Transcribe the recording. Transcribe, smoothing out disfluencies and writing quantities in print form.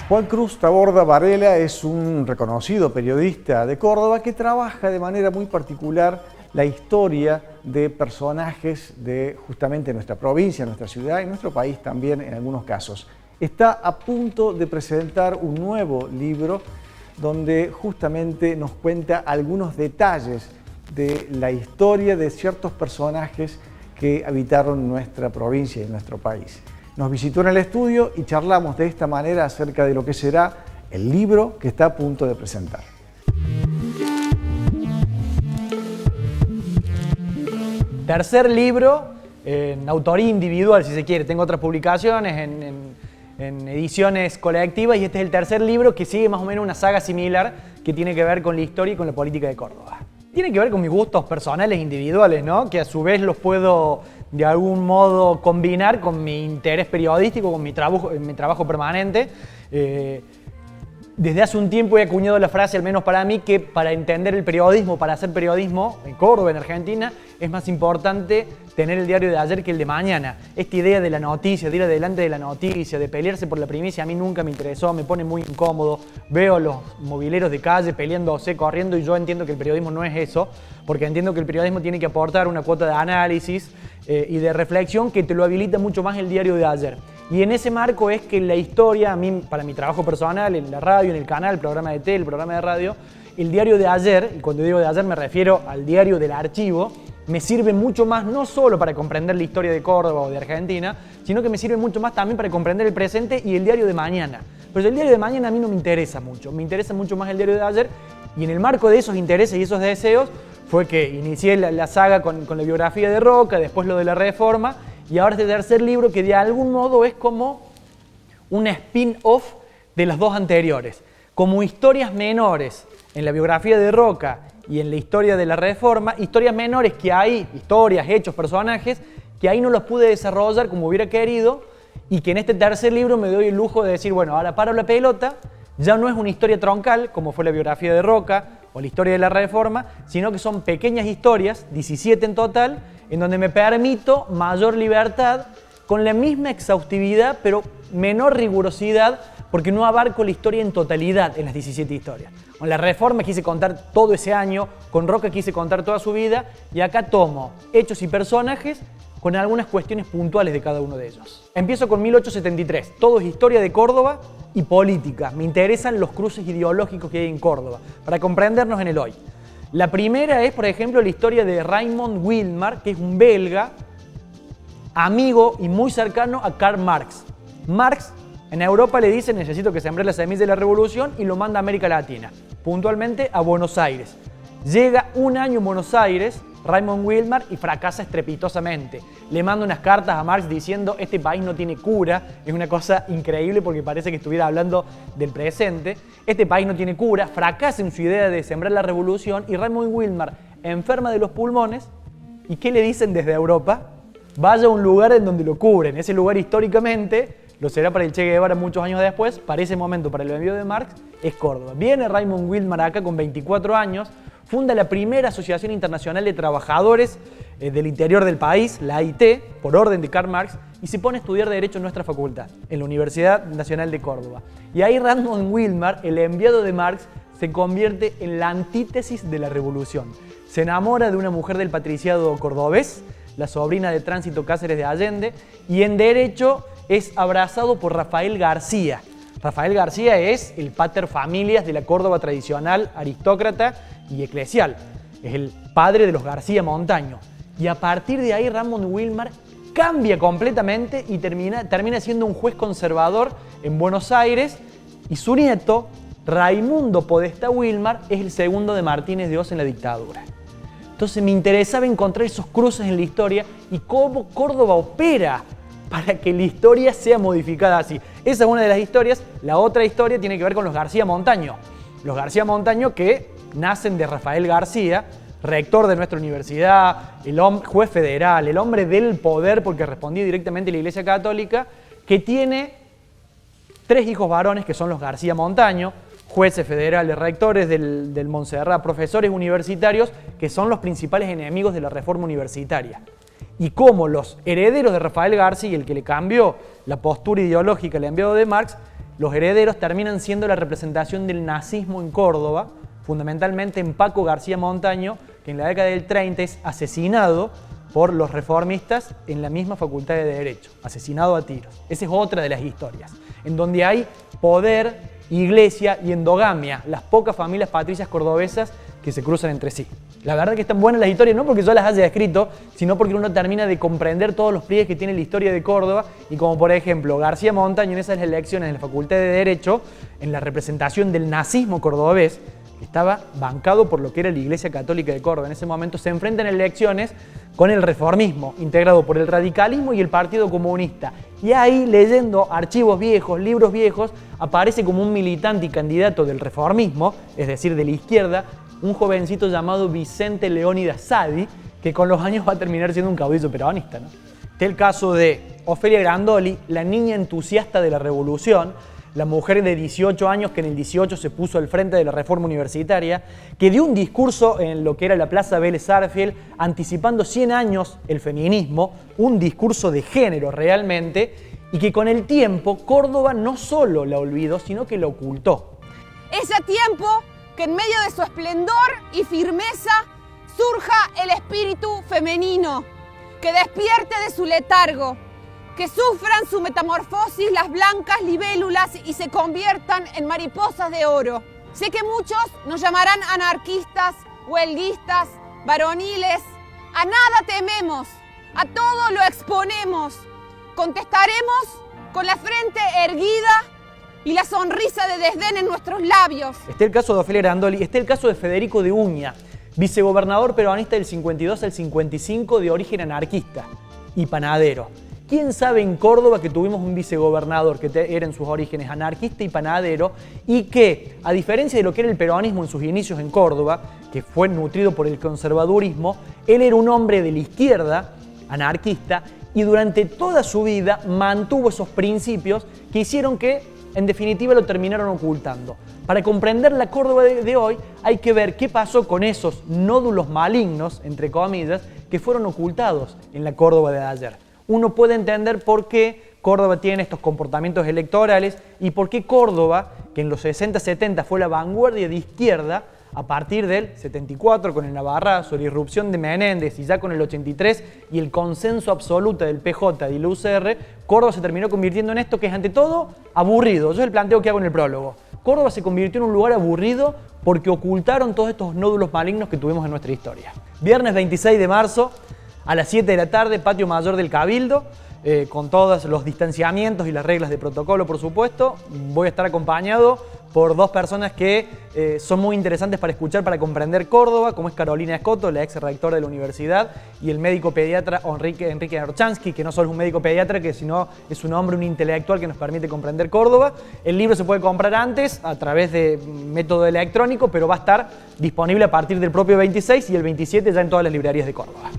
Juan Cruz Taborda Varela es un reconocido periodista de Córdoba que trabaja de manera muy particular la historia de personajes de justamente nuestra provincia, nuestra ciudad y nuestro país también en algunos casos. Está a punto de presentar un nuevo libro donde justamente nos cuenta algunos detalles de la historia de ciertos personajes que habitaron nuestra provincia y nuestro país. Nos visitó en el estudio y charlamos de esta manera acerca de lo que será el libro que está a punto de presentar. Tercer libro, en autoría individual, si se quiere. Tengo otras publicaciones en ediciones colectivas y este es el tercer libro que sigue más o menos una saga similar que tiene que ver con la historia y con la política de Córdoba. Tiene que ver con mis gustos personales individuales, ¿no? Que a su vez los puedo de algún modo combinar con mi interés periodístico, con mi trabajo permanente. Desde hace un tiempo he acuñado la frase, al menos para mí, que para entender el periodismo, para hacer periodismo en Córdoba, en Argentina, es más importante tener el diario de ayer que el de mañana. Esta idea de la noticia, de ir adelante de la noticia, de pelearse por la primicia, a mí nunca me interesó, me pone muy incómodo. Veo los mobileros de calle peleándose, corriendo, y yo entiendo que el periodismo no es eso, porque entiendo que el periodismo tiene que aportar una cuota de análisis y de reflexión que te lo habilita mucho más el diario de ayer. Y en ese marco es que la historia, a mí, para mi trabajo personal, en la radio, en el canal, el programa de tele, el programa de radio, el diario de ayer, y cuando digo de ayer me refiero al diario del archivo, me sirve mucho más no solo para comprender la historia de Córdoba o de Argentina, sino que me sirve mucho más también para comprender el presente y el diario de mañana. Pero el diario de mañana a mí no me interesa mucho, me interesa mucho más el diario de ayer, y en el marco de esos intereses y esos deseos fue que inicié la saga con la biografía de Roca, después lo de la Reforma, y ahora este tercer libro que de algún modo es como un spin-off de las dos anteriores. Como historias menores en la biografía de Roca y en la historia de la Reforma, historias menores que hay, historias, hechos, personajes, que ahí no los pude desarrollar como hubiera querido y que en este tercer libro me doy el lujo de decir, bueno, ahora paro la pelota, ya no es una historia troncal como fue la biografía de Roca o la historia de la Reforma, sino que son pequeñas historias, 17 en total, en donde me permito mayor libertad con la misma exhaustividad, pero menor rigurosidad, porque no abarco la historia en totalidad en las 17 historias. Con la Reforma quise contar todo ese año, con Roca quise contar toda su vida, y acá tomo hechos y personajes con algunas cuestiones puntuales de cada uno de ellos. Empiezo con 1873, todo es historia de Córdoba y política. Me interesan los cruces ideológicos que hay en Córdoba, para comprendernos en el hoy. La primera es, por ejemplo, la historia de Raymond Wilmar, que es un belga, amigo y muy cercano a Karl Marx. Marx en Europa le dice, necesito que sembre la semilla de la revolución, y lo manda a América Latina, puntualmente a Buenos Aires. Llega un año en Buenos Aires, Raymond Wilmar, y fracasa estrepitosamente. Le manda unas cartas a Marx diciendo, este país no tiene cura, es una cosa increíble porque parece que estuviera hablando del presente. Este país no tiene cura, fracasa en su idea de sembrar la revolución, y Raymond Wilmar enferma de los pulmones, ¿y qué le dicen desde Europa? Vaya a un lugar en donde lo cubren. Ese lugar históricamente lo será para el Che Guevara muchos años después, para ese momento, para el envío de Marx, es Córdoba. Viene Raymond Wilmar acá con 24 años, funda la primera Asociación Internacional de Trabajadores del interior del país, la AIT, por orden de Karl Marx, y se pone a estudiar Derecho en nuestra facultad, en la Universidad Nacional de Córdoba. Y ahí Raymond Wilmar, el enviado de Marx, se convierte en la antítesis de la revolución. Se enamora de una mujer del patriciado cordobés, la sobrina de Tránsito Cáceres de Allende, y en Derecho es abrazado por Rafael García. Rafael García es el pater familias de la Córdoba tradicional, aristócrata y eclesial. Es el padre de los García Montaño. Y a partir de ahí Raymond Wilmar cambia completamente y termina siendo un juez conservador en Buenos Aires, y su nieto, Raimundo Podestá Wilmar, es el segundo de Martínez de Oz en la dictadura. Entonces me interesaba encontrar esos cruces en la historia y cómo Córdoba opera para que la historia sea modificada así. Esa es una de las historias. La otra historia tiene que ver con los García Montaño. Los García Montaño que nacen de Rafael García, rector de nuestra universidad, juez federal, el hombre del poder porque respondía directamente a la Iglesia Católica, que tiene 3 hijos varones que son los García Montaño, jueces federales, rectores del Montserrat, profesores universitarios, que son los principales enemigos de la reforma universitaria. Y cómo los herederos de Rafael García, el que le cambió la postura ideológica al enviado de Marx, los herederos terminan siendo la representación del nazismo en Córdoba, fundamentalmente en Paco García Montaño, que en la década del 30 es asesinado por los reformistas en la misma Facultad de Derecho, asesinado a tiros. Esa es otra de las historias, en donde hay poder, iglesia y endogamia, las pocas familias patricias cordobesas que se cruzan entre sí. La verdad que están buenas las historias, no porque yo las haya escrito, sino porque uno termina de comprender todos los pliegues que tiene la historia de Córdoba, y como por ejemplo García Montaño en esas elecciones en la Facultad de Derecho, en la representación del nazismo cordobés, que estaba bancado por lo que era la Iglesia Católica de Córdoba. En ese momento se enfrentan en elecciones con el reformismo, integrado por el radicalismo y el Partido Comunista. Y ahí, leyendo archivos viejos, libros viejos, aparece como un militante y candidato del reformismo, es decir, de la izquierda, un jovencito llamado Vicente Leónidas Sadi, que con los años va a terminar siendo un caudillo peronista, ¿no? Este es el caso de Ofelia Grandoli, la niña entusiasta de la revolución, la mujer de 18 años que en el 18 se puso al frente de la reforma universitaria, que dio un discurso en lo que era la Plaza Vélez Sarsfield, anticipando 100 años el feminismo, un discurso de género realmente, y que con el tiempo Córdoba no solo la olvidó, sino que la ocultó. Es a tiempo que en medio de su esplendor y firmeza surja el espíritu femenino, que despierte de su letargo, que sufran su metamorfosis las blancas libélulas y se conviertan en mariposas de oro. Sé que muchos nos llamarán anarquistas, huelguistas, varoniles. A nada tememos, a todo lo exponemos. Contestaremos con la frente erguida y la sonrisa de desdén en nuestros labios. Este es el caso de Ofelia Grandoli, este es el caso de Federico de Uña, vicegobernador peronista del 52 al 55, de origen anarquista y panadero. ¿Quién sabe en Córdoba que tuvimos un vicegobernador que era en sus orígenes anarquista y panadero, y que, a diferencia de lo que era el peronismo en sus inicios en Córdoba, que fue nutrido por el conservadurismo, él era un hombre de la izquierda, anarquista, y durante toda su vida mantuvo esos principios que hicieron que, en definitiva, lo terminaron ocultando. Para comprender la Córdoba de hoy hay que ver qué pasó con esos nódulos malignos, entre comillas, que fueron ocultados en la Córdoba de ayer. Uno puede entender por qué Córdoba tiene estos comportamientos electorales y por qué Córdoba, que en los 60-70 fue la vanguardia de izquierda, a partir del 74 con el Navarrazo, la irrupción de Menéndez y ya con el 83 y el consenso absoluto del PJ y la UCR, Córdoba se terminó convirtiendo en esto que es ante todo aburrido. Yo es el planteo que hago en el prólogo. Córdoba se convirtió en un lugar aburrido porque ocultaron todos estos nódulos malignos que tuvimos en nuestra historia. Viernes 26 de marzo, a las 7 de la tarde, patio mayor del Cabildo, con todos los distanciamientos y las reglas de protocolo, por supuesto. Voy a estar acompañado por dos personas que son muy interesantes para escuchar, para comprender Córdoba, como es Carolina Escoto, la ex rectora de la universidad, y el médico pediatra Enrique Orchansky, que no solo es un médico pediatra, sino es un hombre, un intelectual que nos permite comprender Córdoba. El libro se puede comprar antes a través de método electrónico, pero va a estar disponible a partir del propio 26 y el 27 ya en todas las librerías de Córdoba.